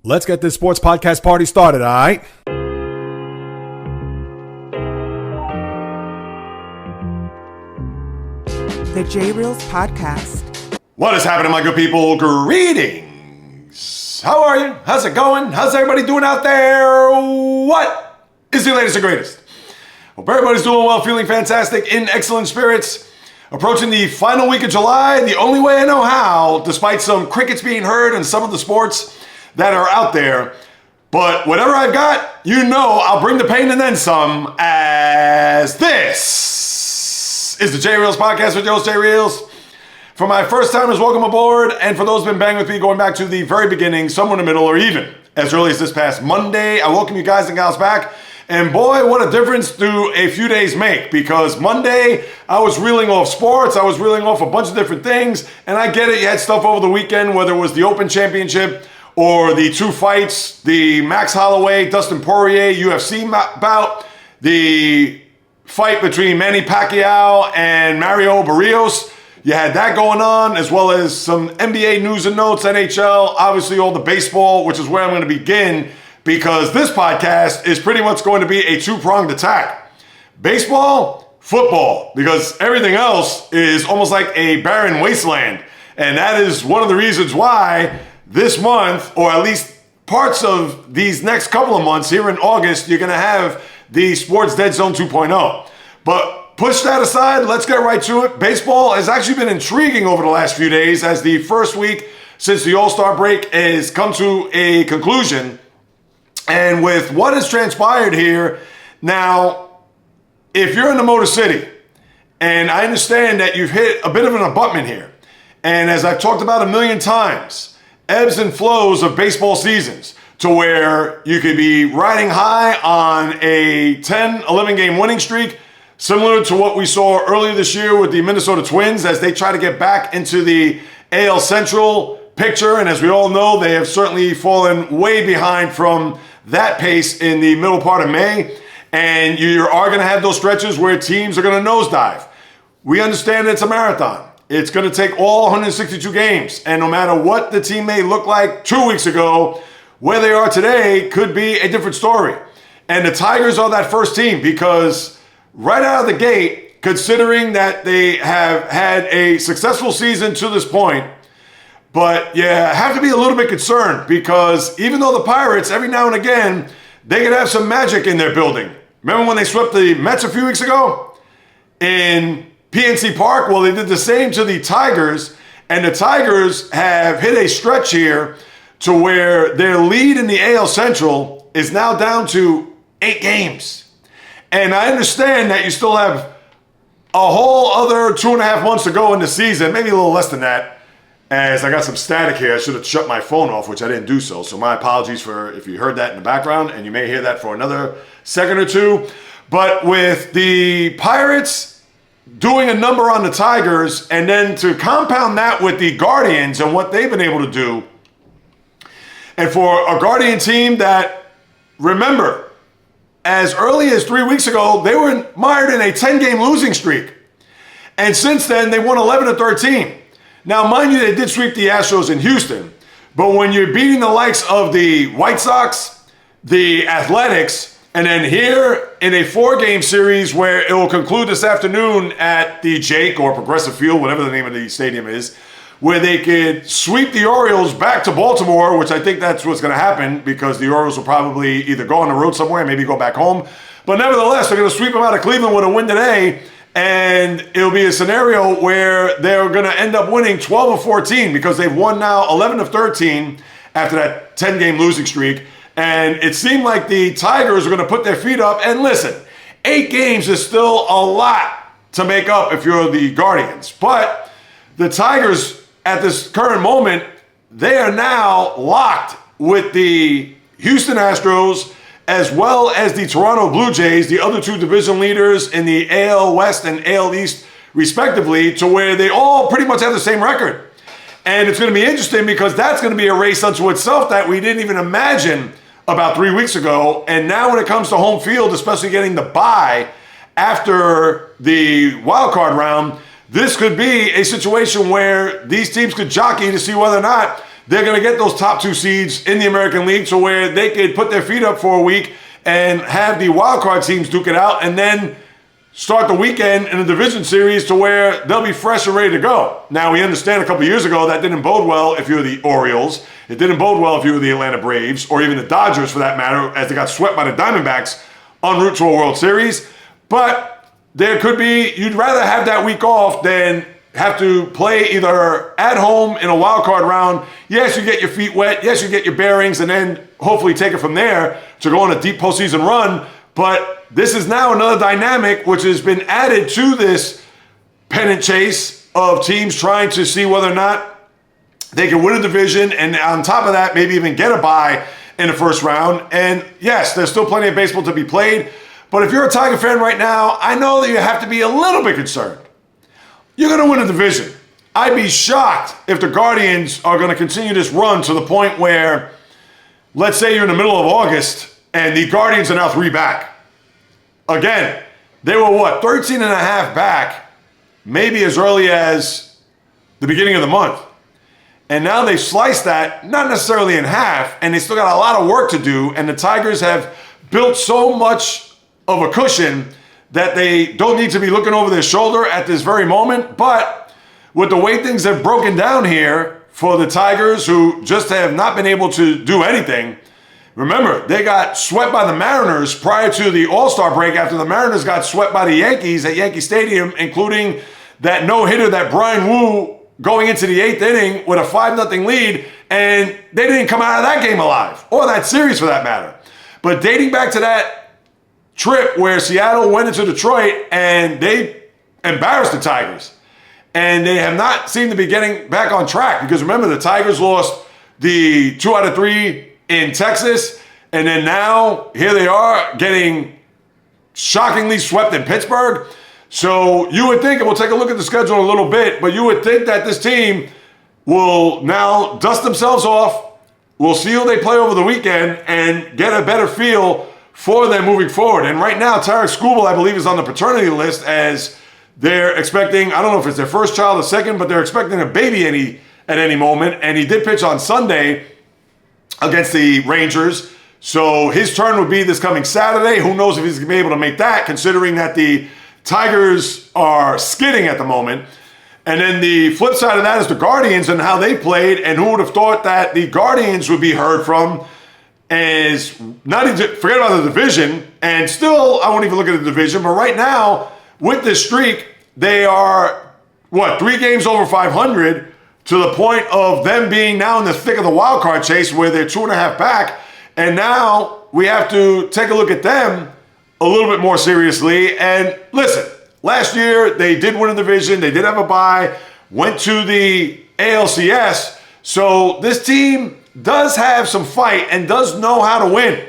Let's get this sports podcast party started, all right? The JAYREELZ podcast. What is happening, my good people? Greetings. How are you? How's it going? How's everybody doing out there? What is the latest and greatest? Hope everybody's doing well, feeling fantastic, in excellent spirits. Approaching the final week of July, the only way I know how, despite some crickets being heard in some of the sports that are out there. But whatever I've got, you know I'll bring the pain and then some, as this is the JAYREELZ podcast with yours, JAYREELZ. For my first timers, welcome aboard. And for those who've been banging with me going back to the very beginning, somewhere in the middle, or even as early as this past Monday, I welcome you guys and gals back. And boy, what a difference do a few days make, because Monday I was reeling off sports, I was reeling off a bunch of different things, and I get it, you had stuff over the weekend, whether it was the Open Championship or the two fights, the Max Holloway, Dustin Poirier UFC bout, the fight between Manny Pacquiao and Mario Barrios. You had that going on, as well as some NBA news and notes, NHL, obviously all the baseball, which is where I'm going to begin, because this podcast is pretty much going to be a two-pronged attack. Baseball, football, because everything else is almost like a barren wasteland. And that is one of the reasons why this month, or at least parts of these next couple of months here in August, you're going to have the Sports Dead Zone 2.0. But push that aside, let's get right to it. Baseball has actually been intriguing over the last few days, as the first week since the All-Star break has come to a conclusion. And with what has transpired here, now, if you're in the Motor City, and I understand that you've hit a bit of an abutment here, and as I've talked about a million times, ebbs and flows of baseball seasons, to where you could be riding high on a 10, 11 game winning streak, similar to what we saw earlier this year with the Minnesota Twins as they try to get back into the AL Central picture. And as we all know, they have certainly fallen way behind from that pace in the middle part of May. And you are going to have those stretches where teams are going to nosedive. We understand it's a marathon. It's going to take all 162 games. And no matter what the team may look like 2 weeks ago, where they are today could be a different story. And the Tigers are that first team, because right out of the gate, considering that they have had a successful season to this point, but you have to be a little bit concerned, because even though the Pirates, every now and again, they can have some magic in their building. Remember when they swept the Mets a few weeks ago in PNC Park? Well, they did the same to the Tigers, and the Tigers have hit a stretch here to where their lead in the AL Central is now down to 8 games. And I understand that you still have a whole other 2.5 months to go in the season, maybe a little less than that. As I got some static here, I should have shut my phone off, which I didn't do so. So my apologies for if you heard that in the background, and you may hear that for another second or two. But with the Pirates doing a number on the Tigers, and then to compound that with the Guardians and what they've been able to do, and for a Guardian team that, remember, as early as 3 weeks ago, they were mired in a 10-game losing streak. And since then, they won 11 of 13. Now, mind you, they did sweep the Astros in Houston, but when you're beating the likes of the White Sox, the Athletics, and then here in a 4-game series where it will conclude this afternoon at the Jake or Progressive Field, whatever the name of the stadium is, where they could sweep the Orioles back to Baltimore, which I think that's what's going to happen, because the Orioles will probably either go on the road somewhere, maybe go back home. But nevertheless, they're going to sweep them out of Cleveland with a win today. And it'll be a scenario where they're going to end up winning 12 of 14, because they've won now 11 of 13 after that 10-game losing streak. And it seemed like the Tigers are going to put their feet up. And listen, 8 games is still a lot to make up if you're the Guardians. But the Tigers, at this current moment, they are now locked with the Houston Astros, as well as the Toronto Blue Jays, the other 2 division leaders in the AL West and AL East, respectively, to where they all pretty much have the same record. And it's going to be interesting, because that's going to be a race unto itself that we didn't even imagine about 3 weeks ago. And now when it comes to home field, especially getting the bye after the wild card round, this could be a situation where these teams could jockey to see whether or not they're going to get those top 2 seeds in the American League to where they could put their feet up for a week and have the wild card teams duke it out and then start the weekend in a division series to where they'll be fresh and ready to go. Now, we understand a couple years ago that didn't bode well if you were the Orioles. It didn't bode well if you were the Atlanta Braves or even the Dodgers for that matter, as they got swept by the Diamondbacks en route to a World Series. But there could be, you'd rather have that week off than have to play either at home in a wild card round. Yes, you get your feet wet. Yes, you get your bearings and then hopefully take it from there to go on a deep postseason run. But this is now another dynamic which has been added to this pennant chase of teams trying to see whether or not they can win a division and on top of that, maybe even get a bye in the first round. And yes, there's still plenty of baseball to be played. But if you're a Tiger fan right now, I know that you have to be a little bit concerned. You're going to win a division. I'd be shocked if the Guardians are going to continue this run to the point where, let's say you're in the middle of August and the Guardians are now 3 back. Again, they were 13 and a half back, maybe as early as the beginning of the month. And now they've sliced that, not necessarily in half, and they still got a lot of work to do. And the Tigers have built so much of a cushion that they don't need to be looking over their shoulder at this very moment. But with the way things have broken down here for the Tigers, who just have not been able to do anything, remember, they got swept by the Mariners prior to the All-Star break after the Mariners got swept by the Yankees at Yankee Stadium, including that no-hitter that Brian Wu going into the 8th inning with a 5-0 lead, and they didn't come out of that game alive, or that series for that matter. But dating back to that trip where Seattle went into Detroit and they embarrassed the Tigers, and they have not seemed to be getting back on track because remember, the Tigers lost the 2 out of 3 in Texas, and then now here they are getting shockingly swept in Pittsburgh. So you would think, and we'll take a look at the schedule in a little bit, but you would think that this team will now dust themselves off. We'll see who they play over the weekend and get a better feel for them moving forward. And right now, Tarek Skubal, I believe, is on the paternity list as they're expecting, I don't know if it's their first child or second, but they're expecting a baby at any moment. And he did pitch on Sunday against the Rangers. So his turn would be this coming Saturday. Who knows if he's going to be able to make that, considering that the Tigers are skidding at the moment. And then the flip side of that is the Guardians and how they played. And who would have thought that the Guardians would be heard from as not even, forget about the division. And still, I won't even look at the division. But right now, with this streak, they are, 3 games over 500 to the point of them being now in the thick of the wild card chase where they're 2.5 back. And now we have to take a look at them a little bit more seriously. And listen, last year they did win a division. They did have a bye, went to the ALCS. So this team does have some fight and does know how to win.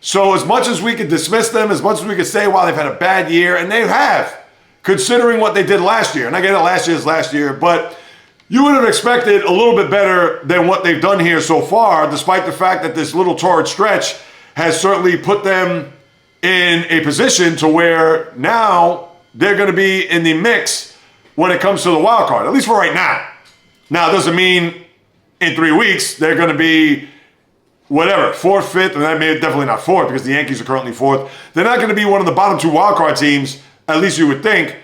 So as much as we could dismiss them, as much as we could say, wow, they've had a bad year, and they have, considering what they did last year. And I get it, last year is last year, but you would have expected a little bit better than what they've done here so far, despite the fact that this little torrid stretch has certainly put them in a position to where now they're going to be in the mix when it comes to the wild card, at least for right now. Now, it doesn't mean in 3 weeks they're going to be whatever, 4th, 5th, and that may definitely not 4th because the Yankees are currently 4th. They're not going to be one of the bottom 2 wild card teams, at least you would think.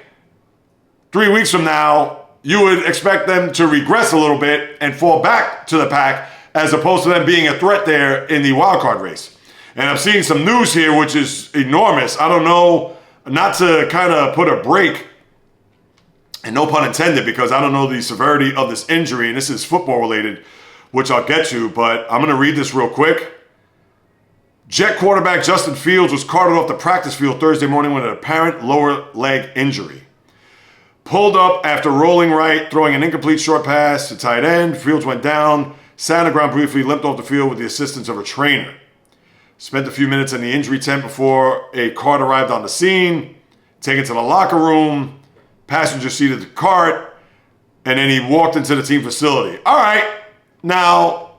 3 weeks from now, you would expect them to regress a little bit and fall back to the pack as opposed to them being a threat there in the wild card race. And I'm seeing some news here which is enormous. I don't know, not to kind of put a break, and no pun intended, because I don't know the severity of this injury, and this is football related, which I'll get to, but I'm going to read this real quick. Jet quarterback Justin Fields was carted off the practice field Thursday morning with an apparent lower leg injury. Pulled up after rolling right, throwing an incomplete short pass to tight end. Fields went down, sat on the ground briefly, limped off the field with the assistance of a trainer. Spent a few minutes in the injury tent before a cart arrived on the scene, taken to the locker room, passenger seated the cart, and then he walked into the team facility. All right, now,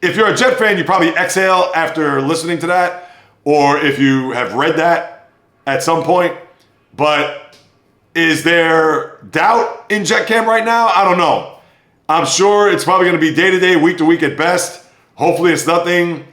if you're a Jet fan, you probably exhale after listening to that, or if you have read that at some point. But is there doubt in Jet camp right now? I don't know. I'm sure it's probably going to be day-to-day, week-to-week at best. Hopefully it's nothing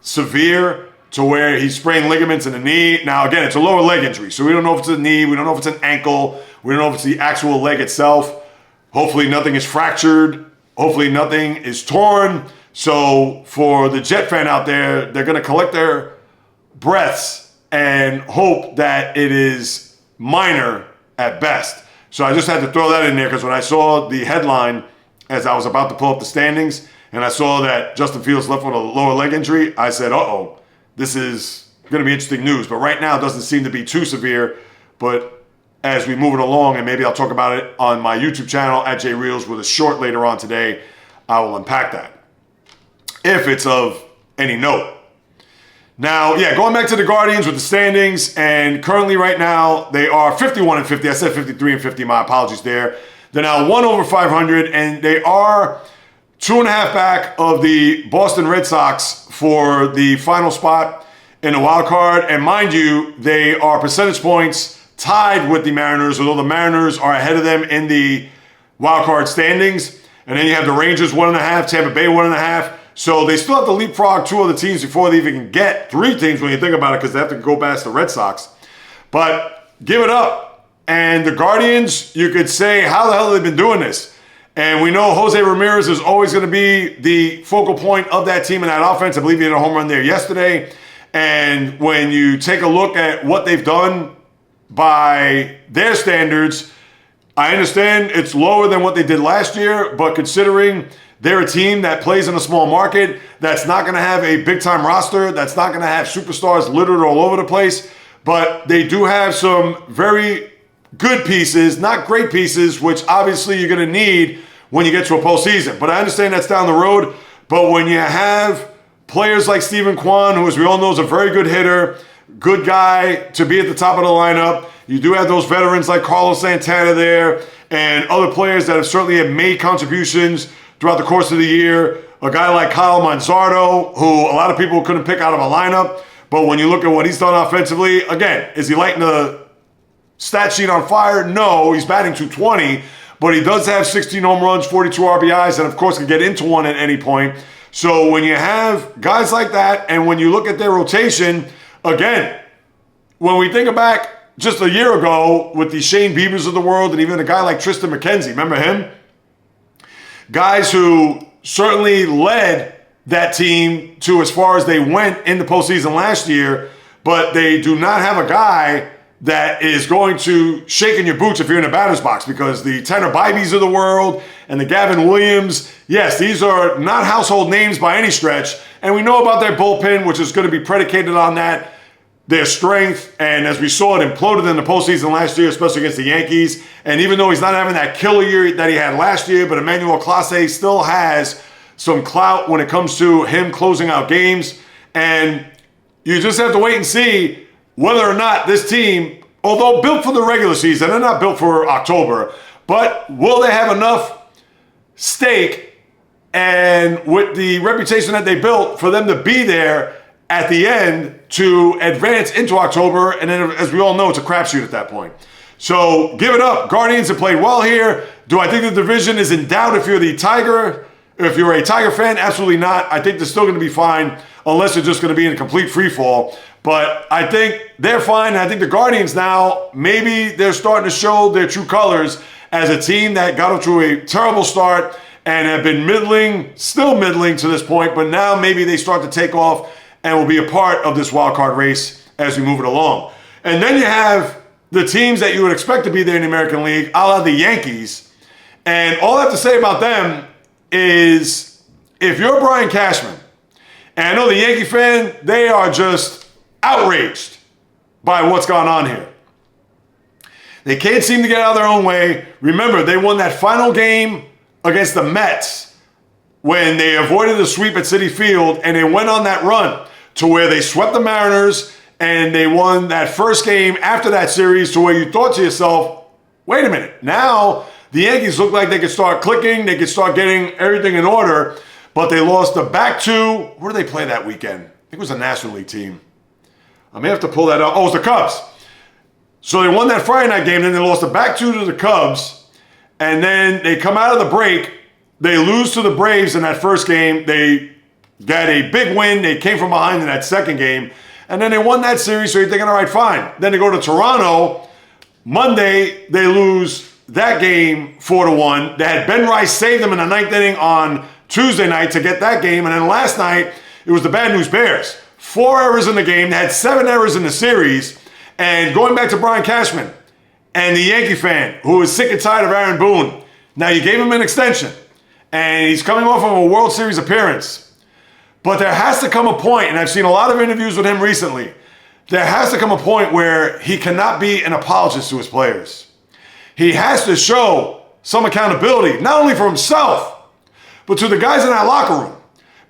severe to where he sprained ligaments in the knee. Now, again, it's a lower leg injury, so we don't know if it's a knee. We don't know if it's an ankle. We don't know if it's the actual leg itself. Hopefully nothing is fractured. Hopefully nothing is torn. So for the Jet fan out there, they're going to collect their breaths and hope that it is minor at best. So I just had to throw that in there because when I saw the headline as I was about to pull up the standings and I saw that Justin Fields left with a lower leg injury, I said, uh-oh, this is going to be interesting news. But right now it doesn't seem to be too severe. But as we move it along, and maybe I'll talk about it on my YouTube channel at JAYREELZ with a short later on today, I will unpack that, if it's of any note. Now, yeah, going back to the Guardians with the standings, and currently right now, they are 51-50. I said 53-50, my apologies there. They're now 1 over 500, and they are 2.5 back of the Boston Red Sox for the final spot in the wild card. And mind you, they are percentage points tied with the Mariners, although the Mariners are ahead of them in the wild card standings. And then you have the Rangers 1.5, Tampa Bay 1.5. So they still have to leapfrog 2 other teams before they even can get 3 teams when you think about it, because they have to go past the Red Sox. But give it up. And the Guardians, you could say, how the hell have they been doing this? And we know Jose Ramirez is always going to be the focal point of that team and that offense. I believe he hit a home run there yesterday. And when you take a look at what they've done by their standards, I understand it's lower than what they did last year, but considering they're a team that plays in a small market, that's not going to have a big-time roster, that's not going to have superstars littered all over the place, but they do have some very good pieces, not great pieces, which obviously you're going to need when you get to a postseason. But I understand that's down the road. But when you have players like Steven Kwan, who, as we all know, is a very good hitter, good guy to be at the top of the lineup, you do have those veterans like Carlos Santana there and other players that have certainly have made contributions throughout the course of the year. A guy like Kyle Manzardo, who a lot of people couldn't pick out of a lineup. But when you look at what he's done offensively, again, is he lighting the stat sheet on fire? No, he's batting .220, but he does have 16 home runs, 42 RBIs, and of course can get into one at any point. So when you have guys like that, and when you look at their rotation, again, when we think back just a year ago with the Shane Biebers of the world and even a guy like Tristan McKenzie, remember him? Guys who certainly led that team to as far as they went in the postseason last year, but they do not have a guy that is going to shake in your boots if you're in a batter's box, because the Tanner Bibees of the world and the Gavin Williams, yes, these are not household names by any stretch. And we know about their bullpen, which is going to be predicated on that, their strength. And as we saw, it imploded in the postseason last year, especially against the Yankees. And even though he's not having that killer year that he had last year, but Emmanuel Clase still has some clout when it comes to him closing out games. And you just have to wait and see whether or not this team, although built for the regular season, they're not built for October, but will they have enough stake and with the reputation that they built for them to be there at the end to advance into October? And then, as we all know, it's a crapshoot at that point. So give it up. Guardians have played well here. Do I think the division is in doubt if you're the Tiger? If you're a Tiger fan, absolutely not. I think they're still going to be fine unless they're just going to be in a complete free fall. But I think they're fine. I think the Guardians now, maybe they're starting to show their true colors as a team that got off to a terrible start and have been middling, still middling to this point. But now maybe they start to take off and will be a part of this wild card race as we move it along. And then you have the teams that you would expect to be there in the American League, a la the Yankees. And all I have to say about them is, if you're Brian Cashman, and I know the Yankee fan, they are just outraged by what's gone on here. They can't seem to get out of their own way. Remember, they won that final game against the Mets when they avoided the sweep at Citi Field, and they went on that run to where they swept the Mariners, and they won that first game after that series to where you thought to yourself, wait a minute, now the Yankees look like they could start clicking, they could start getting everything in order, but they lost the back two. Where did they play that weekend? I think it was a National League team. I may have to pull that up. Oh, it was the Cubs. So they won that Friday night game, then they lost the back two to the Cubs, and then they come out of the break. They lose to the Braves in that first game. They got a big win. They came from behind in that second game. And then they won that series, so you're thinking, all right, fine. Then they go to Toronto. Monday, they lose that game 4-1. They had Ben Rice save them in the ninth inning on Tuesday night to get that game. And then last night, it was the Bad News Bears. 4 errors in the game. They had 7 errors in the series. And going back to Brian Cashman and the Yankee fan who is sick and tired of Aaron Boone. Now, you gave him an extension. And he's coming off of a World Series appearance. But there has to come a point, and I've seen a lot of interviews with him recently, there has to come a point where he cannot be an apologist to his players. He has to show some accountability, not only for himself, but to the guys in that locker room.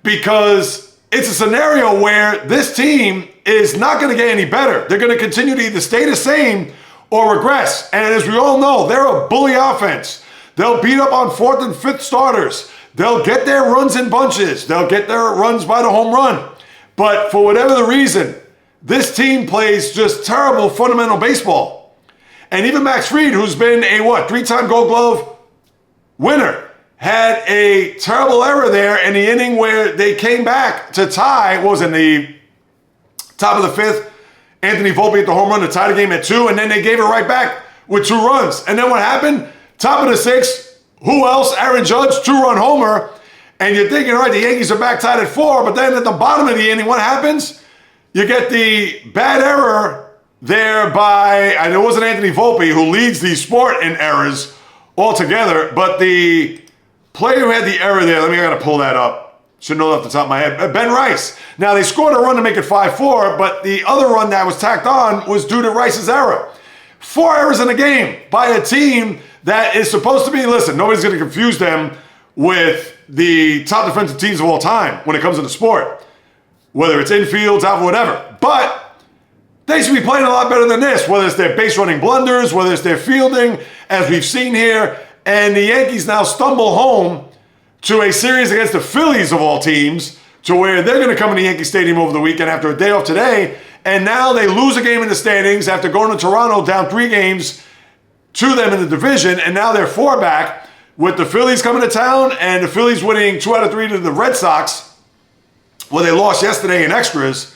Because it's a scenario where this team is not going to get any better. They're going to continue to either stay the same or regress. And as we all know, they're a bully offense. They'll beat up on 4th and 5th starters. They'll get their runs in bunches. They'll get their runs by the home run. But for whatever the reason, this team plays just terrible fundamental baseball. And even Max Fried, who's been a 3-time Gold Glove winner, had a terrible error there in the inning where they came back to tie. What was in the top of the 5th? Anthony Volpe at the home run to tie the game at 2, and then they gave it right back with 2 runs. And then what happened? Top of the 6th. Who else? Aaron Judge, 2-run homer. And you're thinking, all right, the Yankees are back tied at 4. But then at the bottom of the inning, what happens? You get the bad error there by, and it wasn't Anthony Volpe who leads the sport in errors altogether. But the player who had the error there, I got to pull that up. Should know off the top of my head. Ben Rice. Now, they scored a run to make it 5-4. But the other run that was tacked on was due to Rice's error. 4 errors in a game by a team that is supposed to be, listen, nobody's going to confuse them with the top defensive teams of all time when it comes to the sport. Whether it's infields, out, whatever. But they should be playing a lot better than this, whether it's their base running blunders, whether it's their fielding, as we've seen here. And the Yankees now stumble home to a series against the Phillies of all teams, to where they're going to come into Yankee Stadium over the weekend after a day off today. And now they lose a game in the standings after going to Toronto down 3 games to them in the division, and now they're 4 back with the Phillies coming to town and the Phillies winning 2 out of 3 to the Red Sox, where they lost yesterday in extras.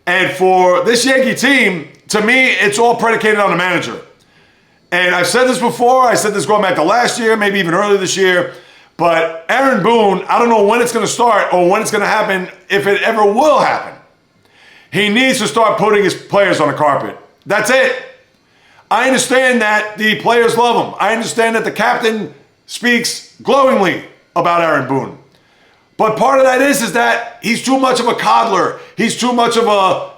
And for this Yankee team, to me, it's all predicated on the manager. And I've said this before. I said this going back to last year, maybe even earlier this year. But Aaron Boone, I don't know when it's going to start or when it's going to happen, if it ever will happen. He needs to start putting his players on the carpet. That's it. I understand that the players love him. I understand that the captain speaks glowingly about Aaron Boone. But part of that is that he's too much of a coddler. He's too much of a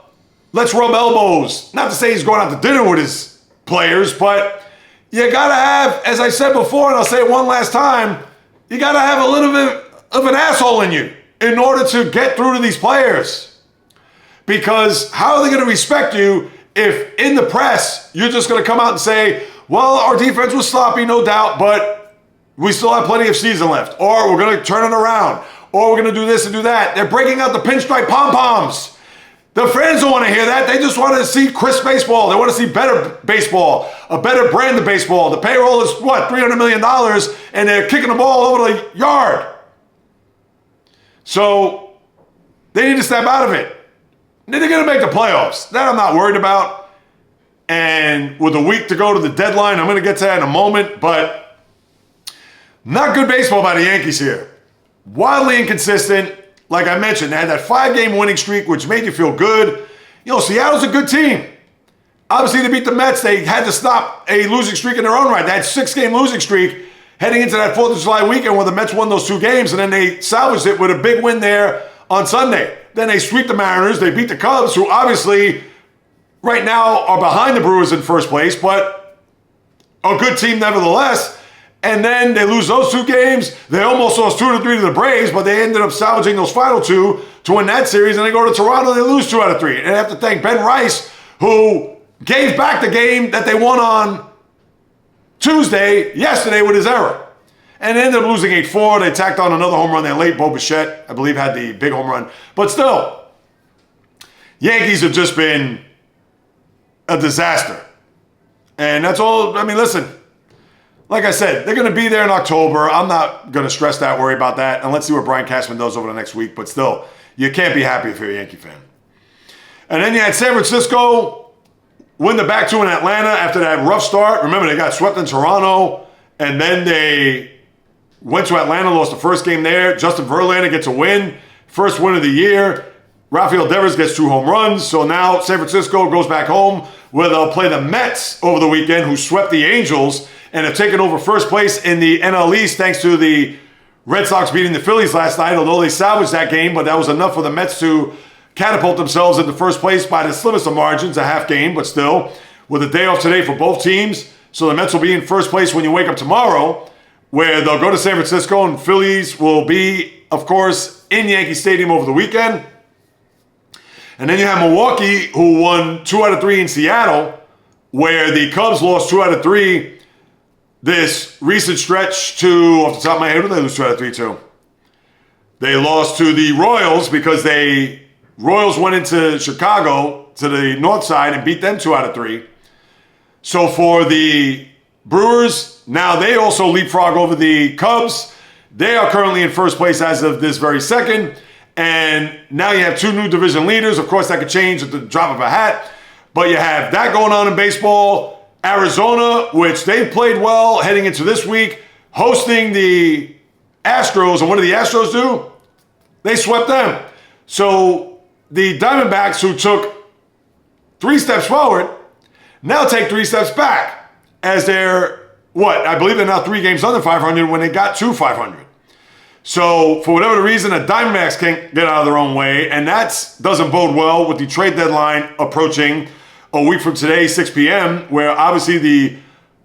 let's rub elbows. Not to say he's going out to dinner with his players, but you got to have, as I said before, and I'll say it one last time, you got to have a little bit of an asshole in you in order to get through to these players. Because how are they going to respect you if in the press, you're just going to come out and say, well, our defense was sloppy, no doubt, but we still have plenty of season left. Or we're going to turn it around. Or we're going to do this and do that. They're breaking out the pinstripe pom-poms. The fans don't want to hear that. They just want to see crisp baseball. They want to see better baseball, a better brand of baseball. The payroll is, $300 million, and they're kicking the ball over the yard. So they need to step out of it. They're going to make the playoffs. That I'm not worried about. And with a week to go to the deadline, I'm going to get to that in a moment. But not good baseball by the Yankees here. Wildly inconsistent. Like I mentioned, they had that 5-game winning streak, which made you feel good. Seattle's a good team. Obviously, to beat the Mets, they had to stop a losing streak in their own right. They had a 6-game losing streak heading into that 4th of July weekend where the Mets won those 2 games, and then they salvaged it with a big win there on Sunday. Then they sweep the Mariners. They beat the Cubs, who obviously right now are behind the Brewers in first place, but a good team nevertheless. And then they lose those 2 games. They almost lost 2-3 to the Braves, but they ended up salvaging those final 2 to win that series. And they go to Toronto, they lose 2 out of 3. And I have to thank Ben Rice, who gave back the game that they won on yesterday with his error. And they ended up losing 8-4. They tacked on another home run there late. Bo Bichette, I believe, had the big home run. But still, Yankees have just been a disaster. And that's all. Listen, like I said, they're going to be there in October. I'm not going to stress that, worry about that. And let's see what Brian Cashman does over the next week. But still, you can't be happy if you're a Yankee fan. And then you had San Francisco win the back two in Atlanta after that rough start. Remember, they got swept in Toronto, and then they went to Atlanta, lost the first game there. Justin Verlander gets a win, first win of the year. Rafael Devers gets 2 home runs. So now San Francisco goes back home where they'll play the Mets over the weekend, who swept the Angels and have taken over first place in the NL East thanks to the Red Sox beating the Phillies last night, although they salvaged that game, but that was enough for the Mets to catapult themselves into first place by the slimmest of margins, a half game, but still, with a day off today for both teams. So the Mets will be in first place when you wake up tomorrow, where they'll go to San Francisco, and Phillies will be, of course, in Yankee Stadium over the weekend. And then you have Milwaukee, who won 2 out of 3 in Seattle, where the Cubs lost 2 out of 3 this recent stretch to, off the top of my head, who did they lose 2 out of 3 to? They lost to the Royals because Royals went into Chicago to the north side and beat them 2 out of 3. So for the Brewers, now they also leapfrog over the Cubs. They are currently in first place as of this very second. And now you have 2 new division leaders. Of course, that could change at the drop of a hat. But you have that going on in baseball. Arizona, which they've played well heading into this week, hosting the Astros. And what did the Astros do? They swept them. So the Diamondbacks, who took 3 steps forward, now take 3 steps back as they're, I believe they're now 3 games under 500 when they got to 500. So for whatever the reason, the Diamondbacks can't get out of their own way, and that doesn't bode well with the trade deadline approaching a week from today, 6 p.m., where obviously the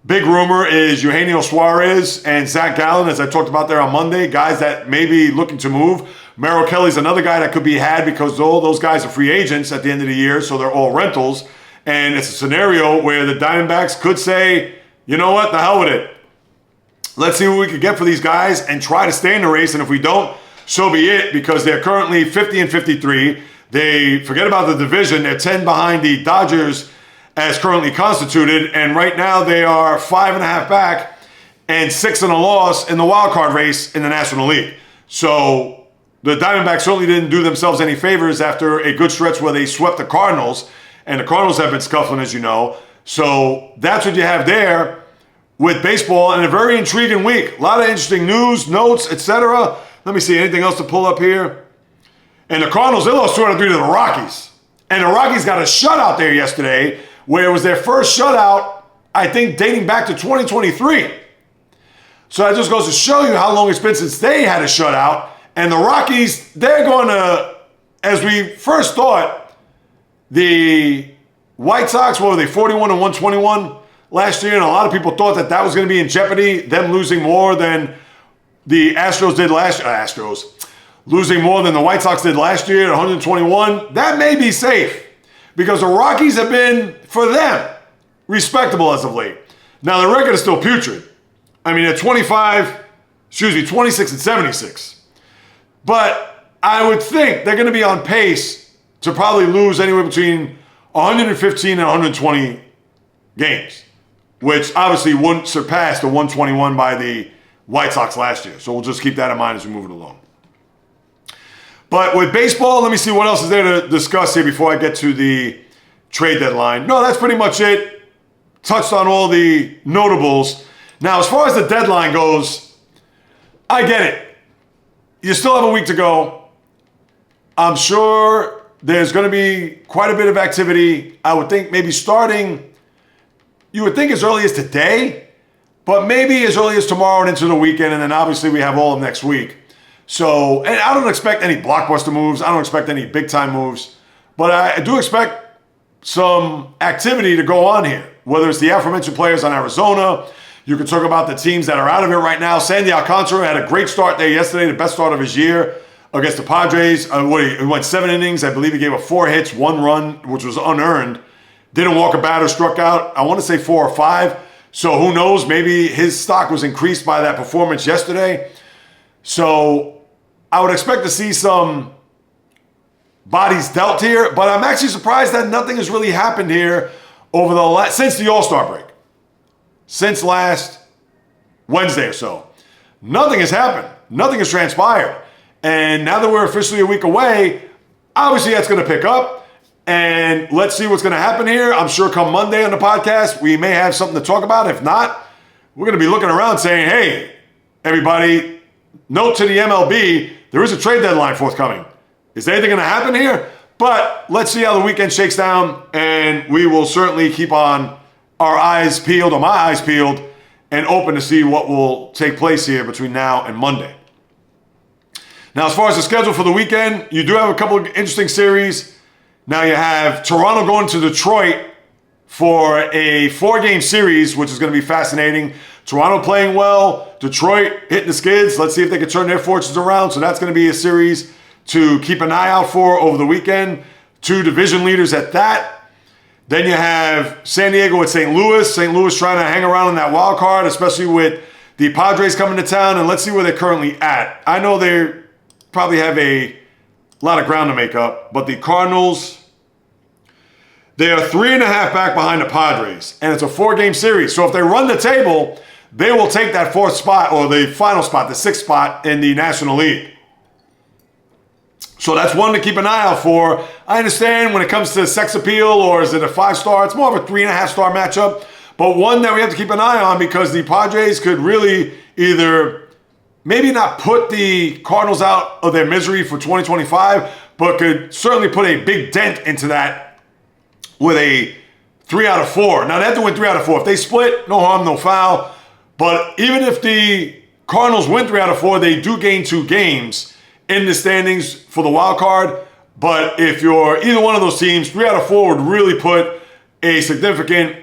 big rumor is Eugenio Suarez and Zach Gallen, as I talked about there on Monday, guys that may be looking to move. Merrill Kelly's another guy that could be had because all those guys are free agents at the end of the year, so they're all rentals. And it's a scenario where the Diamondbacks could say, you know what, the hell with it. Let's see what we can get for these guys and try to stay in the race. And if we don't, so be it, because they're currently 50 and 53. They forget about the division. They're 10 behind the Dodgers as currently constituted. And right now they are 5.5 back and 6 in a loss in the wild card race in the National League. So the Diamondbacks certainly didn't do themselves any favors after a good stretch where they swept the Cardinals. And the Cardinals have been scuffling, as you know. So that's what you have there with baseball, and a very intriguing week. A lot of interesting news, notes, etc. Let me see, anything else to pull up here? And the Cardinals, they lost 2 out of 3 to the Rockies. And the Rockies got a shutout there yesterday, where it was their first shutout, I think, dating back to 2023. So that just goes to show you how long it's been since they had a shutout. And the Rockies, they're going to, as we first thought, the White Sox, what were they, 41 and 121 last year? And a lot of people thought that that was going to be in jeopardy, them losing more than the Astros did last year. Losing more than the White Sox did last year at 121. That may be safe because the Rockies have been, for them, respectable as of late. Now, the record is still putrid. I mean, at 26 and 76. But I would think they're going to be on pace to probably lose anywhere between 115 and 120 games, which obviously wouldn't surpass the 121 by the White Sox last year. So we'll just keep that in mind as we move it along. But with baseball, let me see what else is there to discuss here before I get to the trade deadline. No, that's pretty much it. Touched on all the notables. Now, as far as the deadline goes, I get it. You still have a week to go. I'm sure there's going to be quite a bit of activity. I would think maybe starting, you would think as early as today, but maybe as early as tomorrow and into the weekend, and then obviously we have all of next week. So, and I don't expect any blockbuster moves. I don't expect any big-time moves. But I do expect some activity to go on here, whether it's the aforementioned players on Arizona. You can talk about the teams that are out of it right now. Sandy Alcantara had a great start there yesterday, the best start of his year against the Padres. He went 7 innings. I believe he gave up 4 hits, 1 run, which was unearned. Didn't walk a batter, struck out, I want to say 4 or 5. So who knows? Maybe his stock was increased by that performance yesterday. So I would expect to see some bodies dealt here, but I'm actually surprised that nothing has really happened here over since the All-Star break. Since last Wednesday or so. Nothing has happened. Nothing has transpired. And now that we're officially a week away, obviously that's going to pick up. And let's see what's going to happen here. I'm sure come Monday on the podcast, we may have something to talk about. If not, we're going to be looking around saying, hey, everybody, note to the MLB, there is a trade deadline forthcoming. Is anything going to happen here? But let's see how the weekend shakes down, and we will certainly keep on our eyes peeled, or my eyes peeled, and open to see what will take place here between now and Monday. Now, as far as the schedule for the weekend, you do have a couple of interesting series. Now you have Toronto going to Detroit for a 4-game series, which is going to be fascinating. Toronto playing well, Detroit hitting the skids. Let's see if they can turn their fortunes around. So that's going to be a series to keep an eye out for over the weekend. 2 division leaders at that. Then you have San Diego at St. Louis. St. Louis trying to hang around in that wild card, especially with the Padres coming to town. And let's see where they're currently at. I know they probably have a lot of ground to make up, but the Cardinals, they are 3.5 back behind the Padres, and it's a 4-game series. So if they run the table, they will take that 4th spot, or the final spot, the 6th spot in the National League. So that's one to keep an eye out for. I understand when it comes to sex appeal, or is it a 5-star, it's more of a 3.5-star matchup, but one that we have to keep an eye on because the Padres could really either maybe not put the Cardinals out of their misery for 2025, but could certainly put a big dent into that with a 3 out of 4. Now, they have to win 3 out of 4. If they split, no harm, no foul. But even if the Cardinals win 3 out of 4, they do gain 2 games in the standings for the wild card. But if you're either one of those teams, 3 out of 4 would really put a significant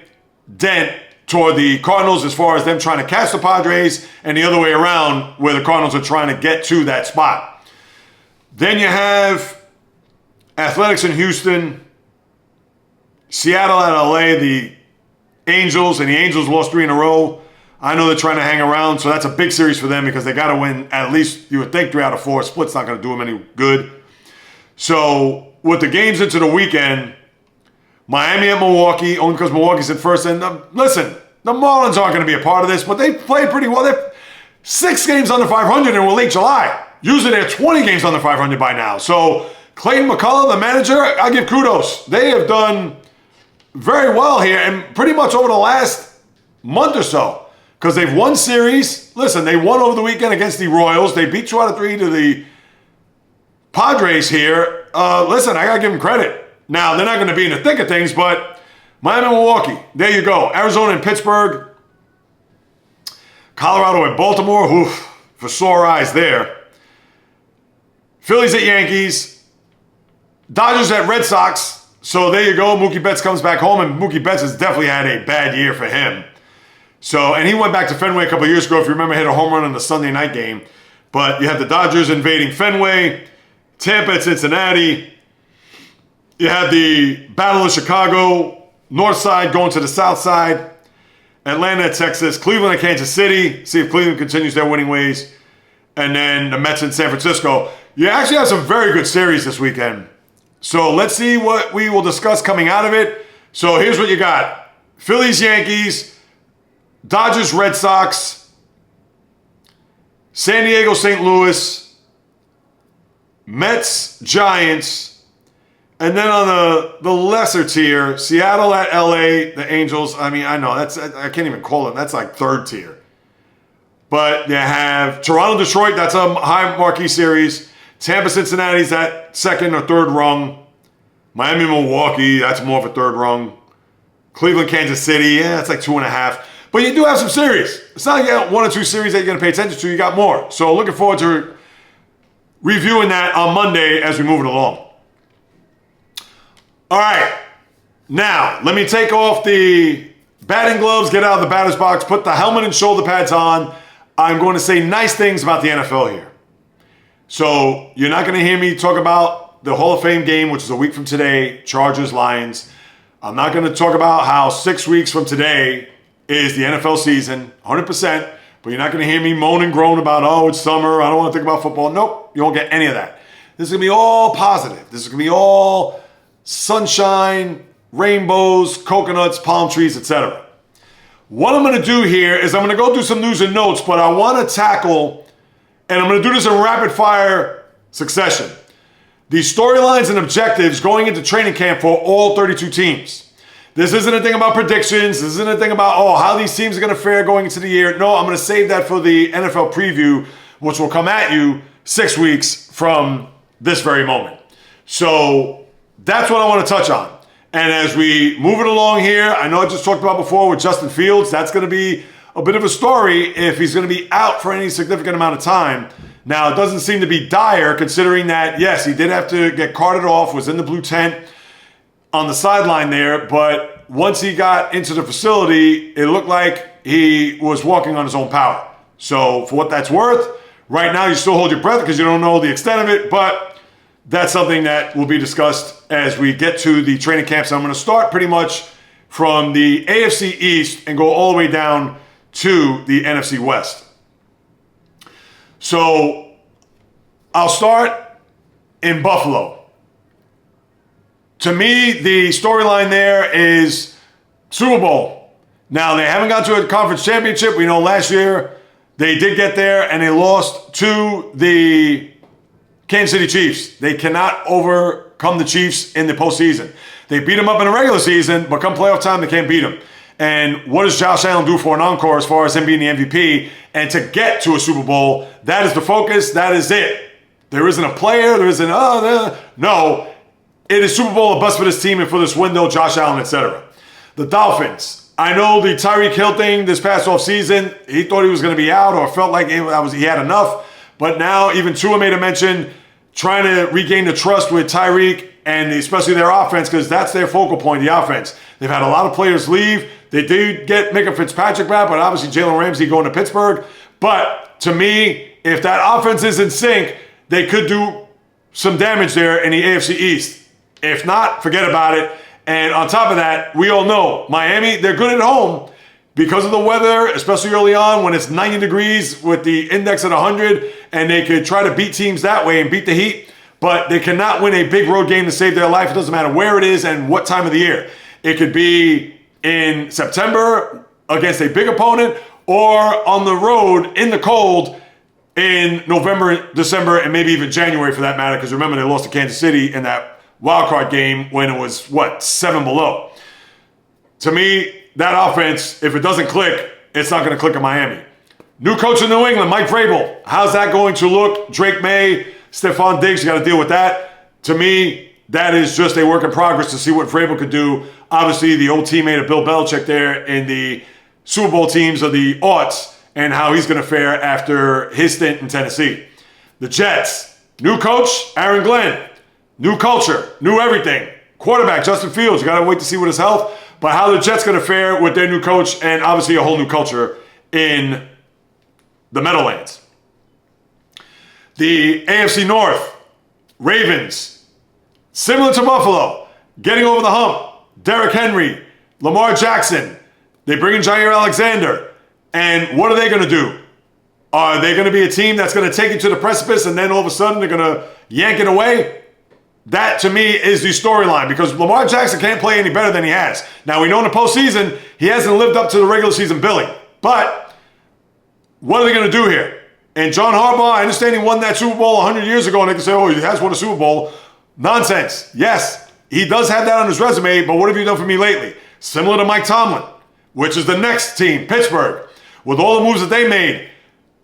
dent toward the Cardinals as far as them trying to catch the Padres, and the other way around where the Cardinals are trying to get to that spot. Then you have Athletics in Houston, Seattle at LA, the Angels, and the Angels lost 3 in a row. I know they're trying to hang around, so that's a big series for them because they got to win at least, you would think, 3 out of 4. Split's not going to do them any good. So with the games into the weekend, Miami at Milwaukee, only because Milwaukee's in first. And listen, the Marlins aren't going to be a part of this, but they play pretty well. They're 6 games under 500 and we're late July. Usually they're 20 games under 500 by now. So Clayton McCullough, the manager, I give kudos. They have done very well here and pretty much over the last month or so because they've won series. Listen, they won over the weekend against the Royals. They beat 2 out of 3 to the Padres here. Listen, I got to give them credit. Now, they're not going to be in the thick of things, but Miami, Milwaukee, there you go. Arizona and Pittsburgh. Colorado and Baltimore, oof, for sore eyes there. Phillies at Yankees. Dodgers at Red Sox. So there you go. Mookie Betts comes back home, and Mookie Betts has definitely had a bad year for him. So, and he went back to Fenway a couple of years ago, if you remember, hit a home run in the Sunday night game. But you have the Dodgers invading Fenway, Tampa at Cincinnati. You have the Battle of Chicago, North Side going to the South Side, Atlanta at Texas, Cleveland at Kansas City, see if Cleveland continues their winning ways, and then the Mets in San Francisco. You actually have some very good series this weekend. So let's see what we will discuss coming out of it. So here's what you got. Phillies, Yankees, Dodgers, Red Sox, San Diego, St. Louis, Mets, Giants, and then on the lesser tier, Seattle at LA, the Angels. I mean, I know, I can't even call it. That's like 3rd tier. But you have Toronto, Detroit, that's a high marquee series. Tampa, Cincinnati's that 2nd or 3rd rung. Miami, Milwaukee, that's more of a 3rd rung. Cleveland, Kansas City, yeah, that's like 2.5. But you do have some series. It's not like you got 1 or 2 series that you're going to pay attention to. You got more. So looking forward to reviewing that on Monday as we move it along. All right, now let me take off the batting gloves, get out of the batter's box, put the helmet and shoulder pads on. I'm going to say nice things about the NFL here. So you're not going to hear me talk about the Hall of Fame game, which is a week from today, Chargers, Lions. I'm not going to talk about how 6 weeks from today is the NFL season, 100%. But you're not going to hear me moan and groan about, oh, it's summer, I don't want to think about football. Nope, you won't get any of that. This is going to be all positive. This is going to be all sunshine, rainbows, coconuts, palm trees, etc. What I'm going to do here is I'm going to go through some news and notes, but I want to tackle, and I'm going to do this in rapid fire succession, the storylines and objectives going into training camp for all 32 teams. This isn't a thing about predictions. This isn't a thing about, how these teams are going to fare going into the year. No, I'm going to save that for the NFL preview, which will come at you 6 weeks from this very moment. So that's what I want to touch on. And as we move it along here, I know I just talked about before with Justin Fields, that's going to be a bit of a story if he's going to be out for any significant amount of time. Now, it doesn't seem to be dire considering that, yes, he did have to get carted off, was in the blue tent on the sideline there, but once he got into the facility, it looked like he was walking on his own power. So for what that's worth, right now you still hold your breath because you don't know the extent of it, but that's something that will be discussed as we get to the training camps. I'm going to start pretty much from the AFC East and go all the way down to the NFC West. So I'll start in Buffalo. To me, the storyline there is Super Bowl. Now, they haven't got to a conference championship. We know last year they did get there and they lost to the Kansas City Chiefs. They cannot overcome the Chiefs in the postseason. They beat them up in the regular season, but come playoff time, they can't beat them. And what does Josh Allen do for an encore as far as him being the MVP? And to get to a Super Bowl, that is the focus. That is it. There isn't a player. There isn't, no. It is Super Bowl or bust for this team and for this window, Josh Allen, etc. The Dolphins. I know the Tyreek Hill thing this past offseason, he thought he was going to be out or felt like he had enough. But now even Tua made a mention trying to regain the trust with Tyreek and especially their offense because that's their focal point, the offense. They've had a lot of players leave. They did get Micah Fitzpatrick back, but obviously Jalen Ramsey going to Pittsburgh. But to me, if that offense is in sync, they could do some damage there in the AFC East. If not, forget about it. And on top of that, we all know Miami, they're good at home. Because of the weather, especially early on when it's 90 degrees with the index at 100, and they could try to beat teams that way and beat the heat, but they cannot win a big road game to save their life. It doesn't matter where it is and what time of the year. It could be in September against a big opponent or on the road in the cold in November, December, and maybe even January for that matter, because remember they lost to Kansas City in that wild card game when it was, 7 below. To me, that offense, if it doesn't click, it's not going to click in Miami. New coach in New England, Mike Vrabel. How's that going to look? Drake May, Stephon Diggs, you got to deal with that. To me, that is just a work in progress to see what Vrabel could do. Obviously, the old teammate of Bill Belichick there in the Super Bowl teams of the aughts and how he's going to fare after his stint in Tennessee. The Jets, new coach, Aaron Glenn. New culture, new everything. Quarterback, Justin Fields. You got to wait to see what his health. But how the Jets going to fare with their new coach and obviously a whole new culture in the Meadowlands. The AFC North, Ravens, similar to Buffalo, getting over the hump. Derrick Henry, Lamar Jackson. They bring in Jair Alexander. And what are they going to do? Are they going to be a team that's going to take you to the precipice and then all of a sudden they're going to yank it away? That, to me, is the storyline because Lamar Jackson can't play any better than he has. Now, we know in the postseason, he hasn't lived up to the regular season billing. But what are they going to do here? And John Harbaugh, I understand he won that Super Bowl 100 years ago, and they can say, he has won a Super Bowl. Nonsense. Yes, he does have that on his resume, but what have you done for me lately? Similar to Mike Tomlin, which is the next team, Pittsburgh. With all the moves that they made,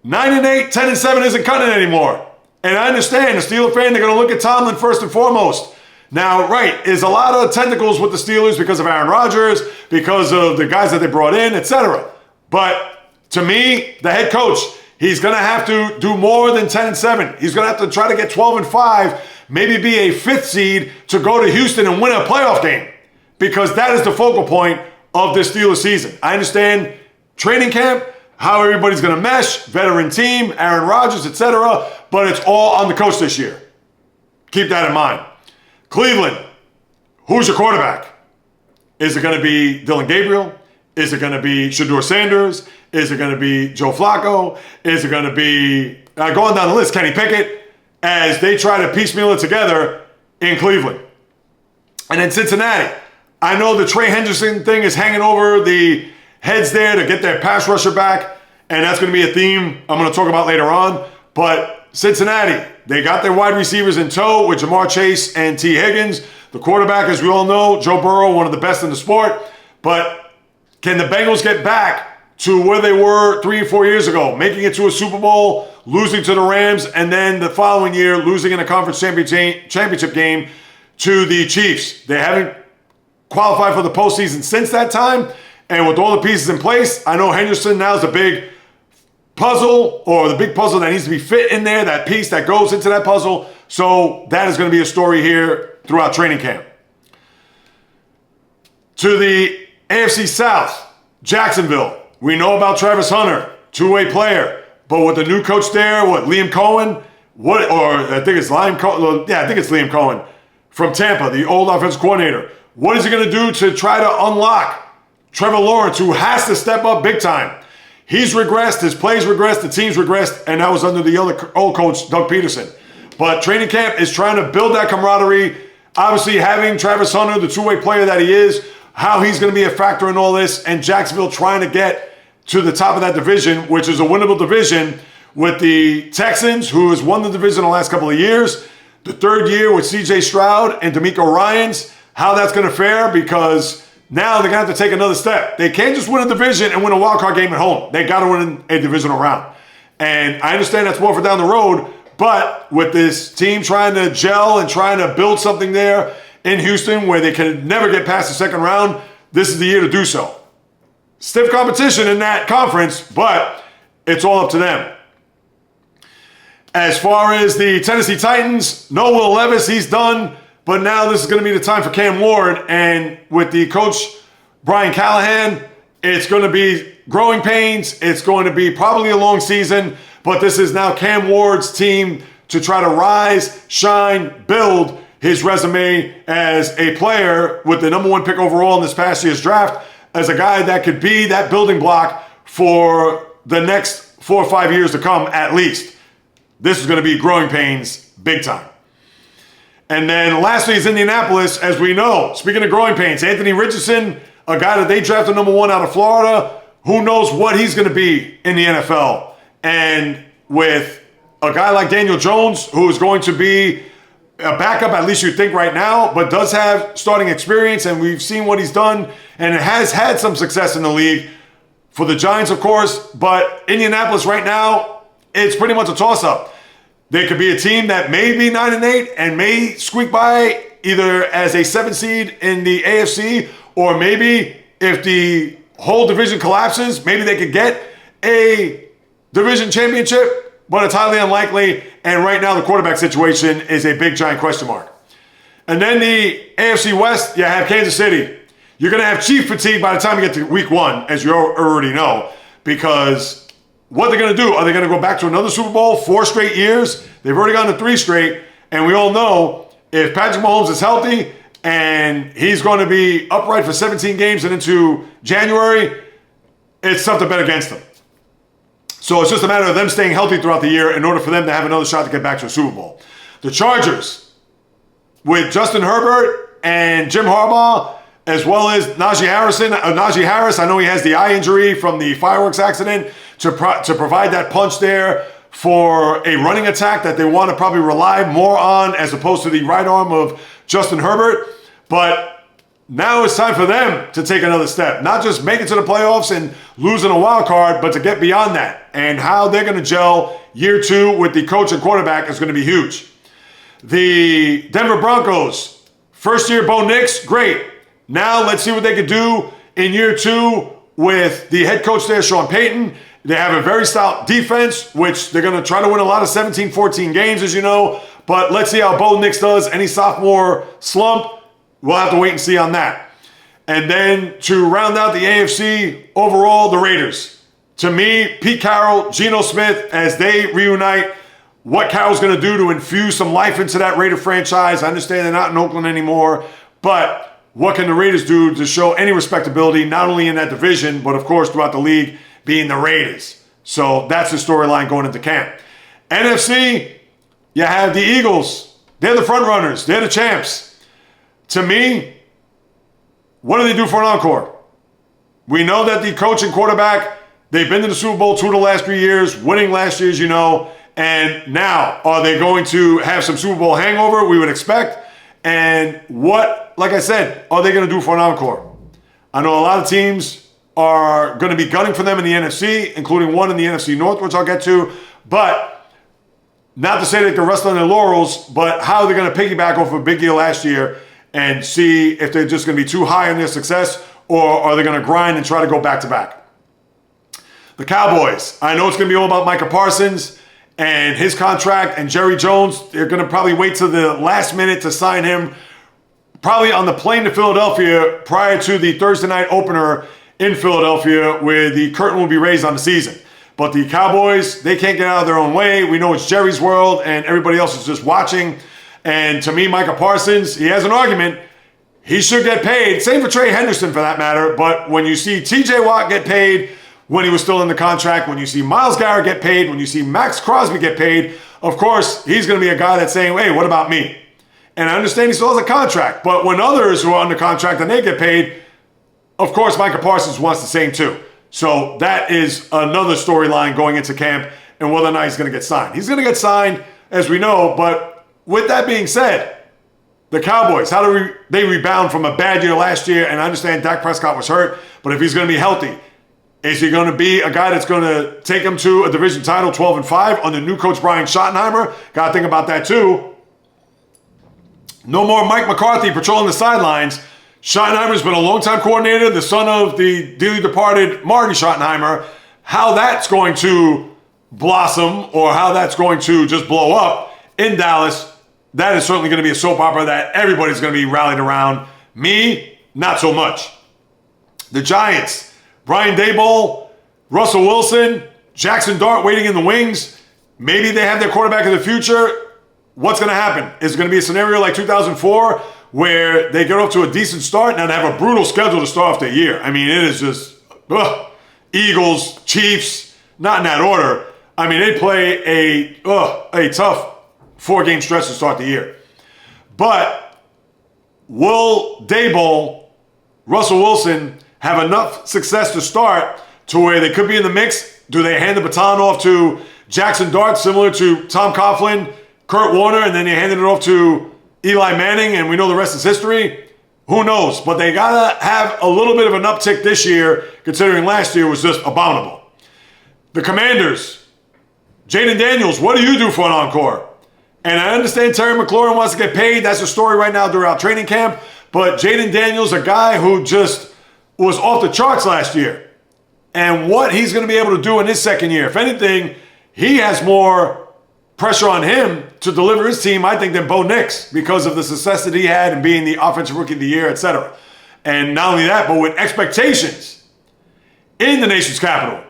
9-8, 10-7 isn't cutting it anymore. And I understand, the Steeler fan, they're going to look at Tomlin first and foremost. Now, right, there's a lot of tentacles with the Steelers because of Aaron Rodgers, because of the guys that they brought in, etc. But to me, the head coach, he's going to have to do more than 10-7. He's going to have to try to get 12-5, maybe be a 5th seed to go to Houston and win a playoff game. Because that is the focal point of this Steelers season. I understand training camp, how everybody's going to mesh, veteran team, Aaron Rodgers, etc. But it's all on the coach this year. Keep that in mind. Cleveland, who's your quarterback? Is it going to be Dylan Gabriel? Is it going to be Shedeur Sanders? Is it going to be Joe Flacco? Is it going to be, going down the list, Kenny Pickett, as they try to piecemeal it together in Cleveland? And then Cincinnati. I know the Trey Hendrickson thing is hanging over the heads there to get their pass rusher back, and that's going to be a theme I'm going to talk about later on. But Cincinnati, they got their wide receivers in tow with Jamar Chase and T. Higgins. The quarterback, as we all know, Joe Burrow, one of the best in the sport. But can the Bengals get back to where they were 3 or 4 years ago, making it to a Super Bowl, losing to the Rams, and then the following year losing in a conference championship game to the Chiefs? They haven't qualified for the postseason since that time. And with all the pieces in place, I know Henderson now is the big puzzle, or the big puzzle that needs to be fit in there, that piece that goes into that puzzle. So that is going to be a story here throughout training camp. To the AFC South, Jacksonville. We know about Travis Hunter, two-way player. But with the new coach there, Liam Cohen? I think it's Liam Cohen from Tampa, the old offensive coordinator. What is he going to do to try to unlock Trevor Lawrence, who has to step up big time? He's regressed, his plays regressed, the team's regressed, and that was under the old coach, Doug Peterson. But training camp is trying to build that camaraderie. Obviously, having Travis Hunter, the two-way player that he is, how he's going to be a factor in all this, and Jacksonville trying to get to the top of that division, which is a winnable division, with the Texans, who has won the division the last couple of years. The third year with C.J. Stroud and DeMeco Ryans, how that's going to fare, because now they're going to have to take another step. They can't just win a division and win a wild card game at home. They got to win a divisional round. And I understand that's more for down the road, but with this team trying to gel and trying to build something there in Houston where they can never get past the second round, this is the year to do so. Stiff competition in that conference, but it's all up to them. As far as the Tennessee Titans, no Will Levis, he's done. But now this is going to be the time for Cam Ward. And with the coach, Brian Callahan, it's going to be growing pains. It's going to be probably a long season. But this is now Cam Ward's team to try to rise, shine, build his resume as a player with the number 1 pick overall in this past year's draft, as a guy that could be that building block for the next 4 or 5 years to come at least. This is going to be growing pains big time. And then lastly is Indianapolis, as we know. Speaking of growing pains, Anthony Richardson, a guy that they drafted number 1 out of Florida, who knows what he's going to be in the NFL. And with a guy like Daniel Jones, who is going to be a backup, at least you think right now, but does have starting experience, and we've seen what he's done, and has had some success in the league for the Giants, of course. But Indianapolis right now, it's pretty much a toss-up. They could be a team that may be 9-8 and may squeak by either as a 7 seed in the AFC, or maybe if the whole division collapses, maybe they could get a division championship, but it's highly unlikely. And right now the quarterback situation is a big giant question mark. And then the AFC West, you have Kansas City. You're going to have Chief fatigue by the time you get to week 1, as you already know, because what they're going to do, are they going to go back to another Super Bowl 4 straight years? They've already gone to 3 straight, and we all know if Patrick Mahomes is healthy and he's going to be upright for 17 games and into January, it's tough to bet against them. So it's just a matter of them staying healthy throughout the year in order for them to have another shot to get back to a Super Bowl. The Chargers, with Justin Herbert and Jim Harbaugh, as well as Najee Harris. I know he has the eye injury from the fireworks accident, to provide that punch there for a running attack that they want to probably rely more on as opposed to the right arm of Justin Herbert. But now it's time for them to take another step. Not just make it to the playoffs and losing a wild card, but to get beyond that. And how they're going to gel year 2 with the coach and quarterback is going to be huge. The Denver Broncos, first year Bo Nix, great. Now let's see what they could do in year 2 with the head coach there, Sean Payton. They have a very stout defense, which they're going to try to win a lot of 17-14 games, as you know. But let's see how Bo Nix does. Any sophomore slump, we'll have to wait and see on that. And then to round out the AFC, overall, the Raiders. To me, Pete Carroll, Geno Smith, as they reunite, what Carroll's going to do to infuse some life into that Raider franchise. I understand they're not in Oakland anymore, but what can the Raiders do to show any respectability, not only in that division, but of course throughout the league, being the Raiders. So that's the storyline going into camp. NFC, you have the Eagles. They're the front runners. They're the champs. To me, what do they do for an encore? We know that the coach and quarterback, they've been to the Super Bowl 2 of the last 3 years, winning last year, as you know. And now, are they going to have some Super Bowl hangover? We would expect. And what, like I said, are they going to do for an encore? I know a lot of teams are going to be gunning for them in the NFC, including one in the NFC North, which I'll get to. But not to say they can rest on their laurels, but how they're going to piggyback off a big year last year and see if they're just going to be too high in their success, or are they going to grind and try to go back-to-back? The Cowboys. I know it's going to be all about Micah Parsons and his contract, and Jerry Jones. They're going to probably wait till the last minute to sign him, probably on the plane to Philadelphia prior to the Thursday night opener in Philadelphia, where the curtain will be raised on the season. But the Cowboys, they can't get out of their own way. We know it's Jerry's world, and everybody else is just watching. And to me, Micah Parsons, he has an argument. He should get paid. Same for Trey Henderson, for that matter. But when you see T.J. Watt get paid when he was still in the contract, when you see Myles Garrett get paid, when you see Max Crosby get paid, of course, he's going to be a guy that's saying, hey, what about me? And I understand he still has a contract. But when others who are under contract and they get paid, of course, Micah Parsons wants the same too. So that is another storyline going into camp and whether or not he's going to get signed. He's going to get signed, as we know. But with that being said, the Cowboys, how do they rebound from a bad year last year? And I understand Dak Prescott was hurt, but if he's going to be healthy, is he going to be a guy that's going to take him to a division title 12-5 under new coach Brian Schottenheimer? Got to think about that too. No more Mike McCarthy patrolling the sidelines. Schottenheimer's been a longtime coordinator, the son of the dearly departed Marty Schottenheimer. How that's going to blossom or how that's going to just blow up in Dallas, that is certainly going to be a soap opera that everybody's going to be rallied around. Me, not so much. The Giants, Brian Daboll, Russell Wilson, Jackson Dart waiting in the wings. Maybe they have their quarterback of the future. What's going to happen? Is it going to be a scenario like 2004 where they get off to a decent start and they have a brutal schedule to start off the year? I mean, it is just Eagles, Chiefs, not in that order. I mean, they play a tough 4-game stretch to start the year. But will Daboll, Russell Wilson have enough success to start to where they could be in the mix? Do they hand the baton off to Jackson Dart, similar to Tom Coughlin, Kurt Warner, and then they handed it off to Eli Manning, and we know the rest is history? Who knows? But they got to have a little bit of an uptick this year, considering last year was just abominable. The Commanders, Jaden Daniels, what do you do for an encore? And I understand Terry McLaurin wants to get paid. That's the story right now throughout training camp. But Jaden Daniels, a guy who just was off the charts last year. And what he's going to be able to do in his second year. If anything, he has more pressure on him to deliver his team, I think, than Bo Nix because of the success that he had and being the offensive rookie of the year, etc. And not only that, but with expectations in the nation's capital,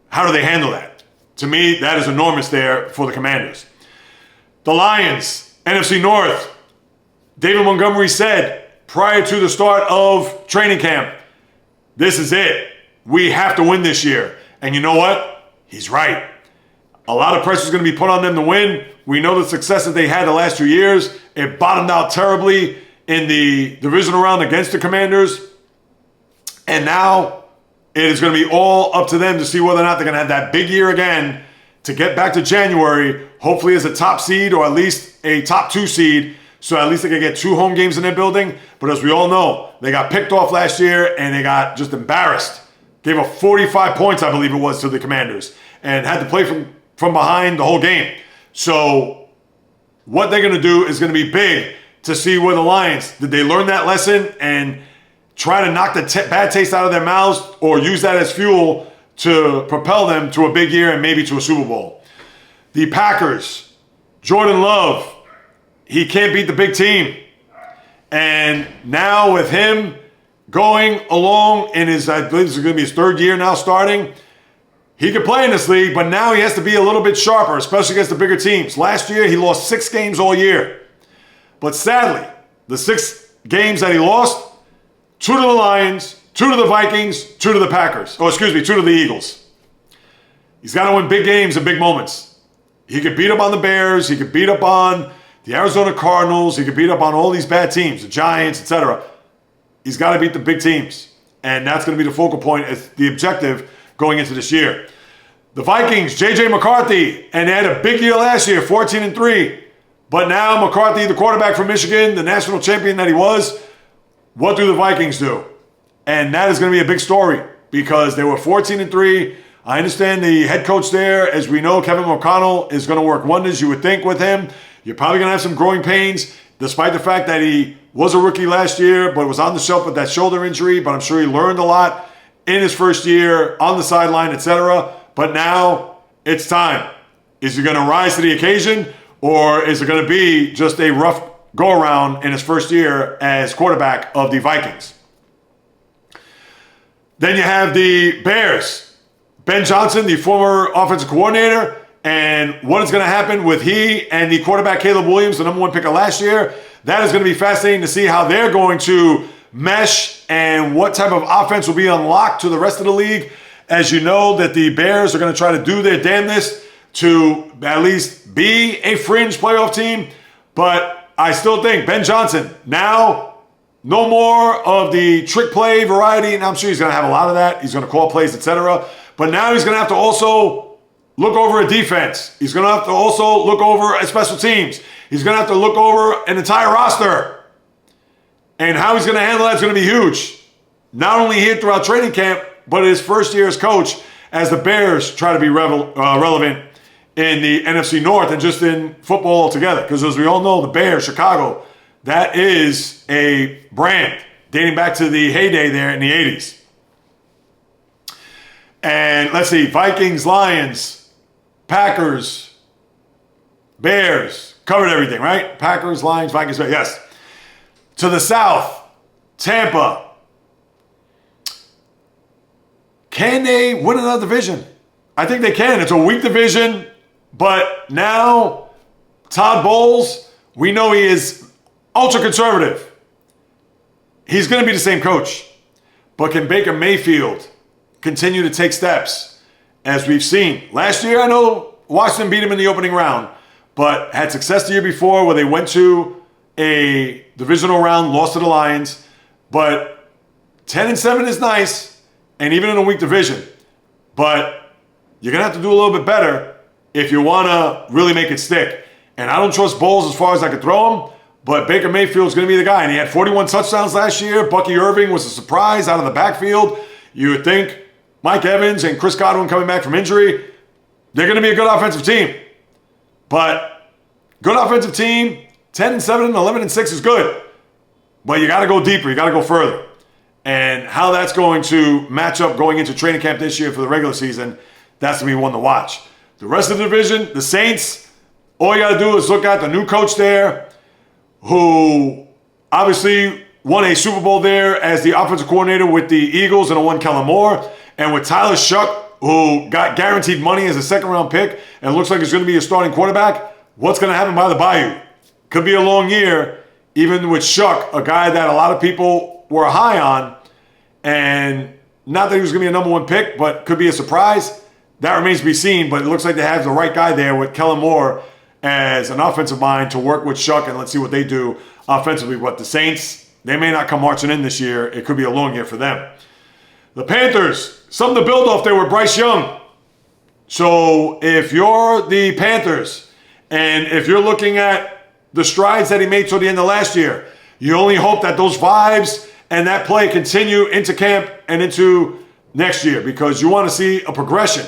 how do they handle that? To me, that is enormous there for the Commanders. The Lions, NFC North. David Montgomery said prior to the start of training camp, this is it. We have to win this year. And you know what? He's right. A lot of pressure is going to be put on them to win. We know the success that they had the last 2 years. It bottomed out terribly in the divisional round against the Commanders. And now it is going to be all up to them to see whether or not they're going to have that big year again to get back to January, hopefully as a top seed or at least a top 2 seed, so at least they can get 2 home games in their building. But as we all know, they got picked off last year and they got just embarrassed. Gave up 45 points, I believe it was, to the Commanders and had to play from behind the whole game. So what they're going to do is going to be big to see where the Lions, did they learn that lesson and try to knock the bad taste out of their mouths or use that as fuel to propel them to a big year and maybe to a Super Bowl. The Packers, Jordan Love, he can't beat the big team. And now with him going along in his, I believe this is going to be his 3rd year now starting, he could play in this league, but now he has to be a little bit sharper, especially against the bigger teams. Last year, he lost 6 games all year. But sadly, the 6 games that he lost, 2 to the Lions, 2 to the Vikings, 2 to the Packers. 2 to the Eagles. He's got to win big games and big moments. He could beat up on the Bears. He could beat up on the Arizona Cardinals. He could beat up on all these bad teams, the Giants, etc. He's got to beat the big teams. And that's going to be the focal point, as the objective going into this year. The Vikings, J.J. McCarthy, and they had a big year last year, 14-3. But now McCarthy, the quarterback from Michigan, the national champion that he was, what do the Vikings do? And that is going to be a big story because they were 14-3. I understand the head coach there, as we know, Kevin O'Connell, is going to work wonders, you would think, with him. You're probably going to have some growing pains, despite the fact that he was a rookie last year, but was on the shelf with that shoulder injury. But I'm sure he learned a lot in his first year, on the sideline, etc. But now it's time. Is he going to rise to the occasion, or is it going to be just a rough go-around in his first year as quarterback of the Vikings? Then you have the Bears. Ben Johnson, the former offensive coordinator, and what is going to happen with he and the quarterback Caleb Williams, the number one pick of last year. That is going to be fascinating to see how they're going to mesh and what type of offense will be unlocked to the rest of the league. As you know, that the Bears are going to try to do their damnedest to at least be a fringe playoff team. But I still think Ben Johnson, now no more of the trick play variety, and I'm sure he's going to have a lot of that. He's going to call plays, etc. But now he's going to have to also look over a defense. He's going to have to also look over a special teams. He's going to have to look over an entire roster. And how he's going to handle that is going to be huge. Not only here throughout training camp, but his first year as coach as the Bears try to be relevant in the NFC North and just in football altogether. Because as we all know, the Bears, Chicago, that is a brand dating back to the heyday there in the 80s. And let's see, Vikings, Lions, Packers, Bears, covered everything, right? Packers, Lions, Vikings, Bears, yes. To the south, Tampa. Can they win another division? I think they can. It's a weak division, but now Todd Bowles, we know he is ultra conservative. He's going to be the same coach, but can Baker Mayfield continue to take steps as we've seen? Last year, I know Washington beat him in the opening round, but had success the year before where they went to a divisional round, lost to the Lions. But 10-7 is nice, and even in a weak division. But you're going to have to do a little bit better if you want to really make it stick. And I don't trust Bowles as far as I could throw him, but Baker Mayfield's going to be the guy. And he had 41 touchdowns last year. Bucky Irving was a surprise out of the backfield. You would think Mike Evans and Chris Godwin coming back from injury, they're going to be a good offensive team. But good offensive team, 10-7 and 11-6 is good. But you got to go deeper. You got to go further. And how that's going to match up going into training camp this year for the regular season, that's going to be one to watch. The rest of the division, the Saints, all you got to do is look at the new coach there, who obviously won a Super Bowl there as the offensive coordinator with the Eagles and won Kellen Moore. And with Tyler Shuck, who got guaranteed money as a second-round pick and looks like he's going to be a starting quarterback, what's going to happen by the Bayou? Could be a long year, even with Shuck, a guy that a lot of people were high on. And not that he was going to be a number one pick, but could be a surprise. That remains to be seen, but it looks like they have the right guy there with Kellen Moore as an offensive mind to work with Shuck, and let's see what they do offensively. But the Saints, they may not come marching in this year. It could be a long year for them. The Panthers, something to build off there with Bryce Young. So if you're the Panthers, and if you're looking at the strides that he made toward the end of last year, you only hope that those vibes and that play continue into camp and into next year, because you want to see a progression,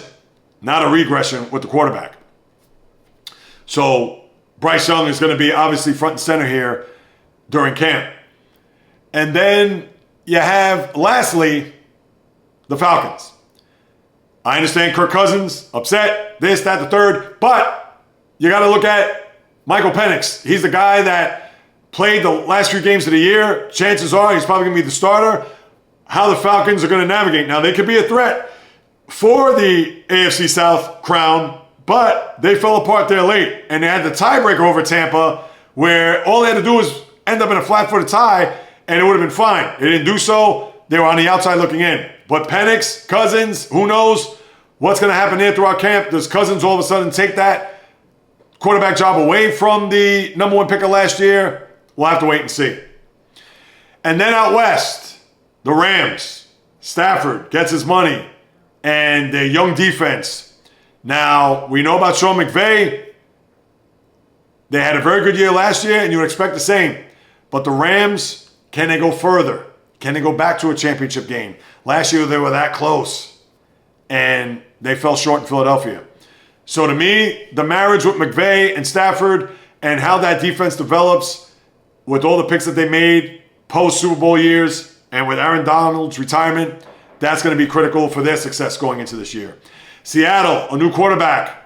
not a regression with the quarterback. So Bryce Young is going to be obviously front and center here during camp. And then you have, lastly, the Falcons. I understand Kirk Cousins, upset, this, that, the third, but you got to look at Michael Penix. He's the guy that played the last few games of the year. Chances are he's probably going to be the starter. How the Falcons are going to navigate. Now, they could be a threat for the AFC South crown, but they fell apart there late. And they had the tiebreaker over Tampa, where all they had to do was end up in a flat-footed tie, and it would have been fine. They didn't do so. They were on the outside looking in. But Penix, Cousins, who knows what's going to happen there throughout camp? Does Cousins all of a sudden take that quarterback job away from the number one pick of last year? We'll have to wait and see. And then out west, the Rams. Stafford gets his money, and their young defense. Now, we know about Sean McVay. They had a very good year last year, and you would expect the same. But the Rams, can they go further? Can they go back to a championship game? Last year, they were that close, and they fell short in Philadelphia. So to me, the marriage with McVay and Stafford and how that defense develops with all the picks that they made post-Super Bowl years and with Aaron Donald's retirement, that's going to be critical for their success going into this year. Seattle, a new quarterback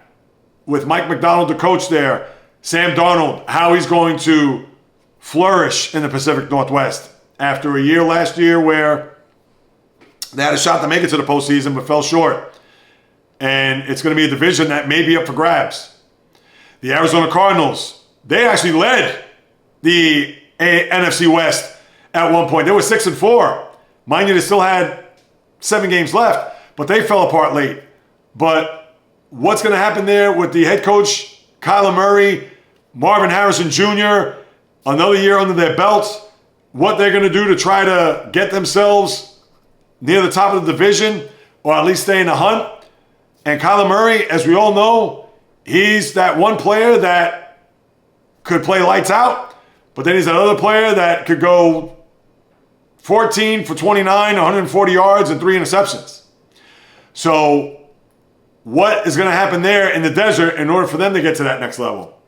with Mike McDonald, the coach there. Sam Darnold, how he's going to flourish in the Pacific Northwest after a year last year where they had a shot to make it to the postseason but fell short. And it's going to be a division that may be up for grabs. The Arizona Cardinals, they actually led the NFC West at one point. They were 6-4. Mind you, they still had 7 games left, but they fell apart late. But what's going to happen there with the head coach, Kyler Murray, Marvin Harrison Jr., another year under their belts, what they're going to do to try to get themselves near the top of the division or at least stay in the hunt. And Kyler Murray, as we all know, he's that one player that could play lights out, but then he's that other player that could go 14 for 29, 140 yards, and 3 interceptions. So what is going to happen there in the desert in order for them to get to that next level?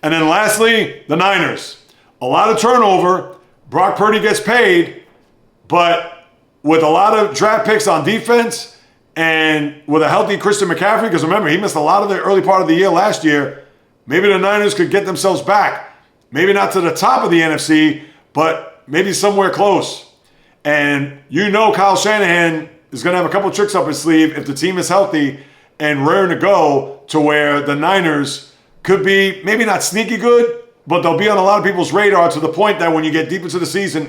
And then lastly, the Niners. A lot of turnover. Brock Purdy gets paid, but with a lot of draft picks on defense and with a healthy Christian McCaffrey, because remember, he missed a lot of the early part of the year last year, maybe the Niners could get themselves back. Maybe not to the top of the NFC, but maybe somewhere close. And you know Kyle Shanahan is going to have a couple tricks up his sleeve if the team is healthy and raring to go to where the Niners could be maybe not sneaky good, but they'll be on a lot of people's radar to the point that when you get deep into the season,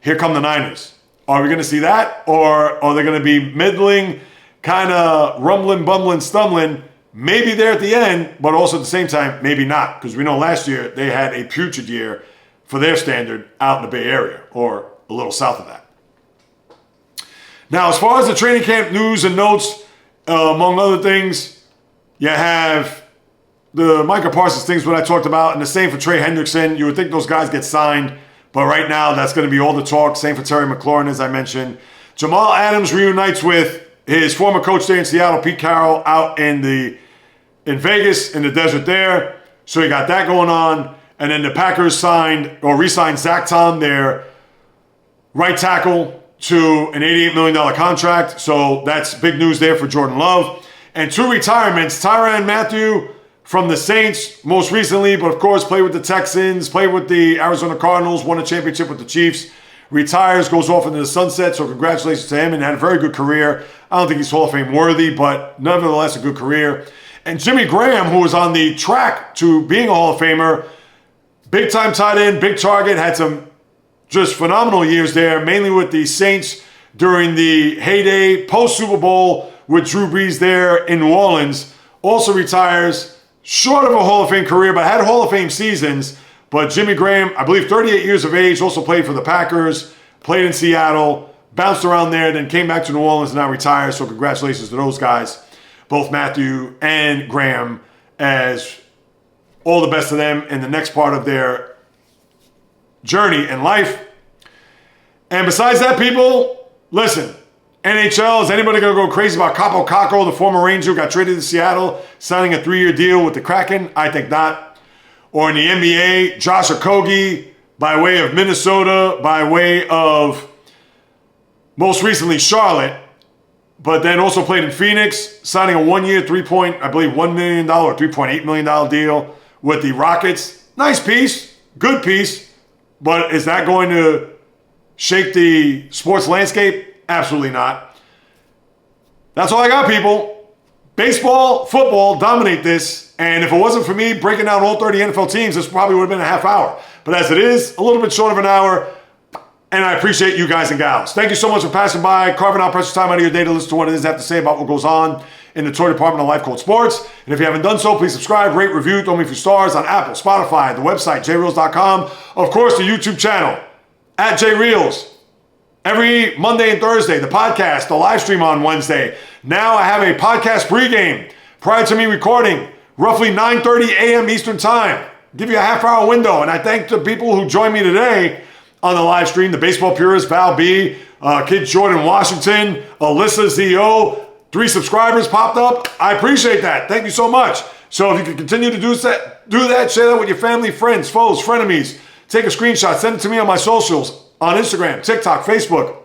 here come the Niners. Are we going to see that? Or are they going to be middling, kind of rumbling, bumbling, stumbling, maybe there at the end, but also at the same time, maybe not? Because we know last year they had a putrid year for their standard out in the Bay Area or a little south of that. Now, as far as the training camp news and notes, among other things, you have the Micah Parsons things, what I talked about, and the same for Trey Hendrickson. You would think those guys get signed, but right now that's going to be all the talk. Same for Terry McLaurin, as I mentioned. Jamal Adams reunites with his former coach there in Seattle, Pete Carroll, out in Vegas, in the desert there. So you got that going on. And then the Packers signed or re-signed Zach Tom, their right tackle, to an $88 million contract. So that's big news there for Jordan Love. And 2 retirements, Tyrann Mathieu from the Saints most recently, but of course played with the Texans, played with the Arizona Cardinals, won a championship with the Chiefs, retires, goes off into the sunset, so congratulations to him, and had a very good career. I don't think he's Hall of Fame worthy, but nevertheless a good career. And Jimmy Graham, who was on the track to being a Hall of Famer, big time tight end, big target, had some just phenomenal years there, mainly with the Saints during the heyday post-Super Bowl with Drew Brees there in New Orleans. Also retires, short of a Hall of Fame career, but had Hall of Fame seasons. But Jimmy Graham, I believe 38 years of age, also played for the Packers, played in Seattle, bounced around there, then came back to New Orleans and now retired. So congratulations to those guys, both Matthew and Graham, as all the best to them in the next part of their journey in life. And besides that, people, listen, NHL, is anybody going to go crazy about Capo Caco, the former Ranger who got traded to Seattle, signing a 3-year deal with the Kraken? I think not. Or in the NBA, Josh Okogie, by way of Minnesota, by way of most recently Charlotte, but then also played in Phoenix, signing a 1-year, $1 million or $3.8 million deal with the Rockets. Nice piece, good piece, but is that going to shake the sports landscape? Absolutely not. That's all I got, people. Baseball, football dominate this. And if it wasn't for me breaking down all 30 NFL teams, this probably would have been a half hour. But as it is, a little bit short of an hour. And I appreciate you guys and gals. Thank you so much for passing by, carving out precious time out of your day to listen to what it is I have to say about what goes on in the toy department of Life Called Sports. And if you haven't done so, please subscribe, rate, review, throw me a few stars on Apple, Spotify, the website, JAYREELZ.com. Of course, the YouTube channel, @JAYREELZ. Every Monday and Thursday, the podcast, the live stream on Wednesday. Now I have a podcast pregame prior to me recording, roughly 9:30 a.m. Eastern Time. Give you a half-hour window, and I thank the people who joined me today on the live stream, the baseball purist, Val B., Kid Jordan Washington, Alyssa ZO, 3 subscribers popped up. I appreciate that. Thank you so much. So if you can continue to do that, share that with your family, friends, foes, frenemies. Take a screenshot, send it to me on my socials, on Instagram, TikTok, Facebook,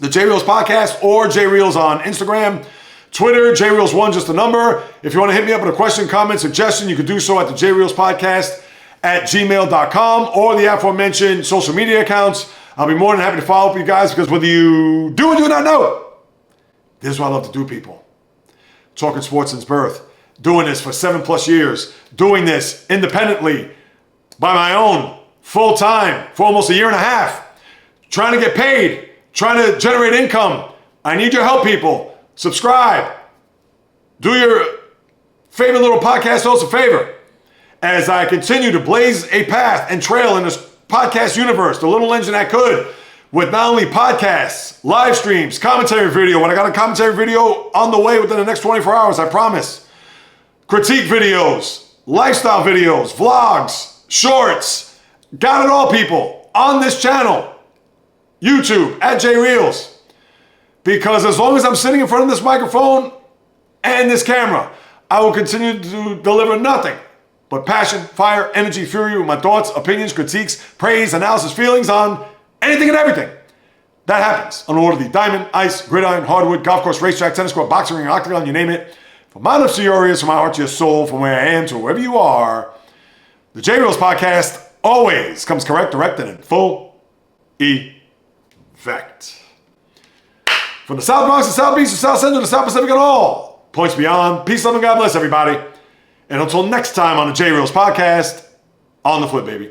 the JAYREELZ Podcast, or JAYREELZ on Instagram, Twitter, JAYREELZ1, just a number. If you want to hit me up with a question, comment, suggestion, you can do so at the JAYREELZ Podcast at gmail.com or the aforementioned social media accounts. I'll be more than happy to follow up with you guys because whether you do or do not know, this is what I love to do, people. Talking sports since birth. Doing this for 7+ years. Doing this independently by my own, full time, for almost a year and a half. Trying to get paid. Trying to generate income. I need your help, people. Subscribe. Do your favorite little podcast host a favor. As I continue to blaze a path and trail in this podcast universe, the little engine I could, with not only podcasts, live streams, commentary video. When I got a commentary video on the way within the next 24 hours, I promise. Critique videos, lifestyle videos, vlogs, shorts. Got it all, people, on this channel. YouTube, at JAYREELZ. Because as long as I'm sitting in front of this microphone and this camera, I will continue to deliver nothing but passion, fire, energy, fury with my thoughts, opinions, critiques, praise, analysis, feelings on anything and everything that happens on order the diamond, ice, gridiron, hardwood, golf course, racetrack, tennis court, boxing ring, octagon, you name it. From my lips to your ears, from my heart to your soul, from where I am to wherever you are, the JAYREELZ Podcast always comes correct, direct, and in full effect. From the South Bronx, the South Beach, the South Central, the South Pacific, and all points beyond. Peace, love, and God bless everybody. And until next time on the JAYREELZ Podcast, on the flip, baby.